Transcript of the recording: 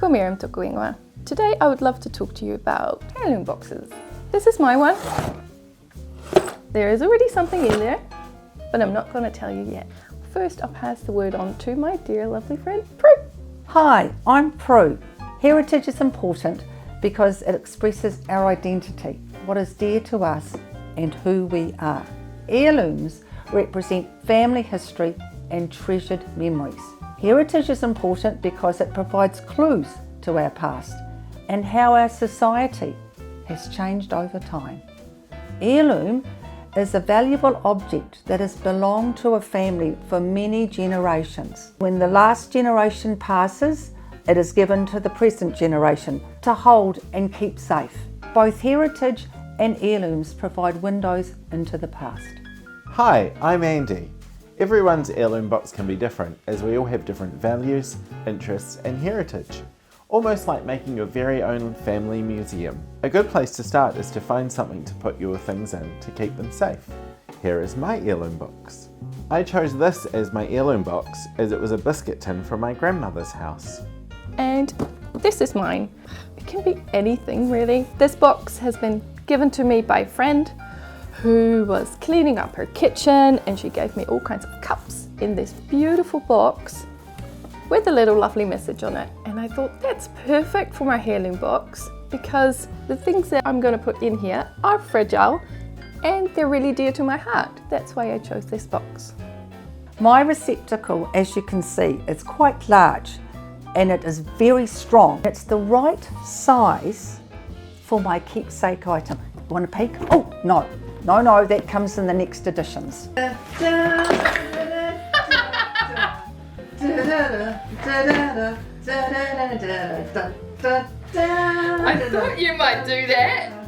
Ko Mirjam tōku ingoa. Today I would love to talk to you about heirloom boxes. This is my one. There is already something in there, but I'm not going to tell you yet. First, I'll pass the word on to my dear lovely friend, Pru. Hi, I'm Pru. Heritage is important because it expresses our identity, what is dear to us and who we are. Heirlooms represent family history and treasured memories. Heritage is important because it provides clues to our past and how our society has changed over time. Heirloom is a valuable object that has belonged to a family for many generations. When the last generation passes, it is given to the present generation to hold and keep safe. Both heritage and heirlooms provide windows into the past. Hi, I'm Andi. Everyone's heirloom box can be different, as we all have different values, interests and heritage. Almost like making your very own family museum. A good place to start is to find something to put your things in to keep them safe. Here is my heirloom box. I chose this as my heirloom box as it was a biscuit tin from my grandmother's house. And this is mine. It can be anything really. This box has been given to me by a friend who was cleaning up her kitchen, and she gave me all kinds of cups in this beautiful box with a little lovely message on it. And I thought that's perfect for my heirloom box because the things that I'm going to put in here are fragile and they're really dear to my heart. That's why I chose this box. My receptacle, as you can see, is quite large and it is very strong. It's the right size for my keepsake item. You want a peek? Oh, no, that comes in the next editions. I thought you might do that.